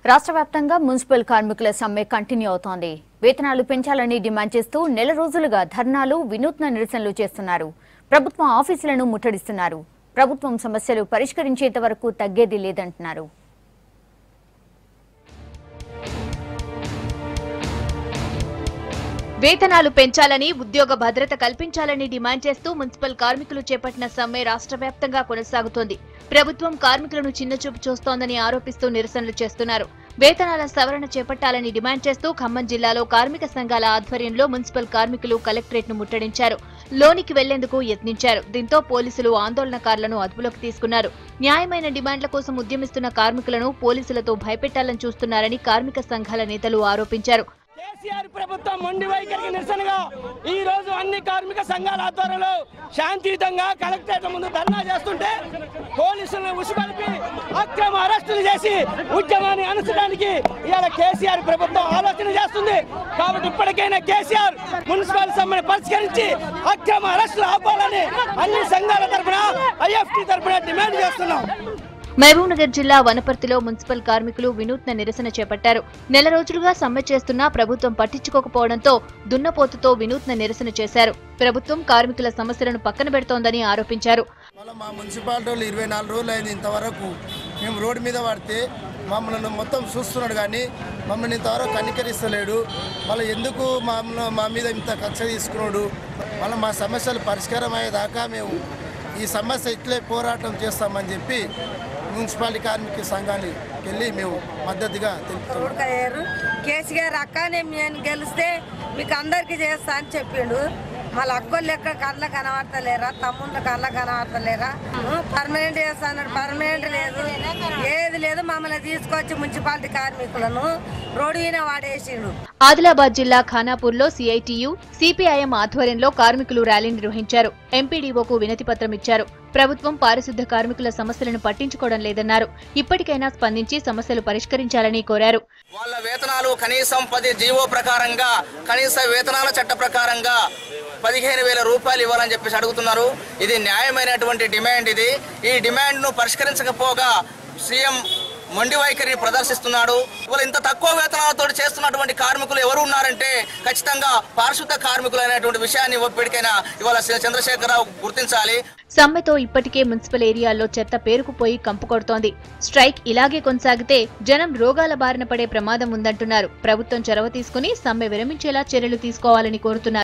రాష్ట్ర వ్యాప్తంగా మున్సిపల్ కార్మికుల సమ్మె కంటిన్యూ అవుతోంది. వేతనాలు పెంచాలని డిమాండ్ చేస్తూ నెల రోజులుగా ధర్నాలు, వినూత్న నిరసనలు చేస్తున్నారు. ప్రభుత్వ ఆఫీసులను ముట్టడిస్తున్నారు. ప్రభుత్వం సమస్యలు పరిష్కరించేంత వరకు తగ్గేది లేదంటున్నారు. వేతనాలు పెంచాలని, ఉద్యోగ భద్రత కల్పించాలని డిమాండ్ చేస్తూ మున్సిపల్ కార్మికులు చేపట్టిన సమ్మె రాష్ట్ర వ్యాప్తంగా కొనసాగుతోంది. ప్రభుత్వం కార్మికులను చిన్నచూపు చూస్తోందని ఆరోపిస్తూ నిరసనలు చేస్తున్నారు. వేతనాల సవరణ చేపట్టాలని డిమాండ్ చేస్తూ ఖమ్మం జిల్లాలో కార్మిక సంఘాల ఆధ్వర్యంలో మున్సిపల్ కార్మికులు కలెక్టరేట్ను ముట్టడించారు. లోనికి వెళ్లేందుకు యత్నించారు. దీంతో పోలీసులు ఆందోళనకారులను అదుపులోకి తీసుకున్నారు. న్యాయమైన డిమాండ్ల కోసం ఉద్యమిస్తున్న కార్మికులను పోలీసులతో భయపెట్టాలని చూస్తున్నారని కార్మిక సంఘాల నేతలు ఆరోపించారు. కేసీఆర్ ప్రభుత్వం మొండి వైఖరికి నిరసనగా ఈ రోజు అన్ని కార్మిక సంఘాల ఆధ్వర్యంలో శాంతియుతంగా కలెక్టరేట్ ముందు ధర్నా చేస్తుంటే పోలీసులను ఉసుగొల్పి అక్రమ అరెస్టులు చేసి ఉద్యమాన్ని అణచడానికి ఇవాళ కేసీఆర్ ప్రభుత్వం ఆలోచన చేస్తుంది. కాబట్టి ఇప్పటికైనా కేసీఆర్ మున్సిపల్ సమ్మెను పరిష్కరించి అక్రమ అరెస్టులు ఆపాలని అన్ని సంఘాల తరఫున ఐఎఫ్టీ తరఫున డిమాండ్ చేస్తున్నాం. మహబూబ్నగర్ జిల్లా వనపర్తిలో మున్సిపల్ కార్మికులు వినూత్న నిరసన చేపట్టారు. నెల రోజులుగా సమ్మె చేస్తున్నా ప్రభుత్వం పట్టించుకోకపోవడంతో దున్నపోతుతో వినూత్న నిరసన చేశారు. ప్రభుత్వం కార్మికుల సమస్యలను పక్కన పెడుతోందని ఆరోపించారు. మా మున్సిపాలిటీలో 24 రోజులు అయింది. ఇంతవరకు మేము రోడ్డు మీద పడితే మమ్మల్ని మొత్తం చూస్తున్నాడు, కానీ మమ్మల్ని ఇంతవరకు కనికరిస్తలేడు. మళ్ళీ ఎందుకు మా మీద ఇంత కక్ష తీసుకున్నాడు? మళ్ళీ మా సమస్యలు పరిష్కారం అయ్యేదాకా మేము ఈ సమస్య ఇట్లే పోరాటం చేస్తామని చెప్పి మున్సిపాలిటీ కార్మిక సంఘానికి వెళ్ళి మేము మద్దతుగా తెలుపుతున్నాం. కేసీఆర్ అక్క నేను గెలిస్తే మీకు అందరికీ చేస్తా అని చెప్పిండు. మళ్ళీ అక్కలు లెక్క కళ్ళ కనబడతలేరా, తమ్ముళ్ళ కళ్ళ కనబడతలేరా? పర్మనెంట్ చేస్తా అన్నాడు, పర్మనెంట్ లేదు, ఏది లేదు. మమ్మల్ని తీసుకొచ్చి మున్సిపాలిటీ కార్మికులను రోడ్డు మీద వాడేసిండు. ఆదిలాబాద్ జిల్లా ఖానాపూర్లో సిఐటియు, సిపిఐఎం ఆధ్వర్యంలో కార్మికులు ర్యాలీ నిర్వహించారు. ఎంపీడీఓకు వినతి పత్రం ఇచ్చారు. ప్రభుత్వం పారిశుద్ధ కార్మికుల సమస్యలను పట్టించుకోవడం లేదన్నారు. ఇప్పటికైనా స్పందించి సమస్యలు పరిష్కరించాలని కోరారు. వాళ్ళ వేతనాలు కనీసం 10 జీవో ప్రకారంగా, కనీస వేతనాల చట్ట ప్రకారంగా 15,000 రూపాయలు ఇవ్వాలని చెప్పేసి అడుగుతున్నారు. ఇది న్యాయమైనటువంటి డిమాండ్. ఈ డిమాండ్ను పరిష్కరించకపోగా సీఎం మొండి వైఖరిని ప్రదర్శిస్తున్నాడు. ఇవాళ ఇంత తక్కువ వేతనాలతో చేస్తున్నటువంటి కార్మికులు ఎవరు ఉన్నారంటే ఖచ్చితంగా పారిశుద్ధ కార్మికులు అనేటువంటి విషయాన్ని ఇప్పటికైనా ఇవాళ చంద్రశేఖరరావు గుర్తించాలి. సమ్మెతో ఇప్పటికే మున్సిపల్ ఏరియాల్లో చెత్త పేరుకుపోయి కంపు కొడుతోంది. స్ట్రైక్ ఇలాగే కొనసాగితే జనం రోగాల బారిన పడే ప్రమాదం ఉందంటున్నారు. ప్రభుత్వం చొరవ తీసుకుని సమ్మె విరమించేలా చర్యలు తీసుకోవాలని కోరుతున్నారు.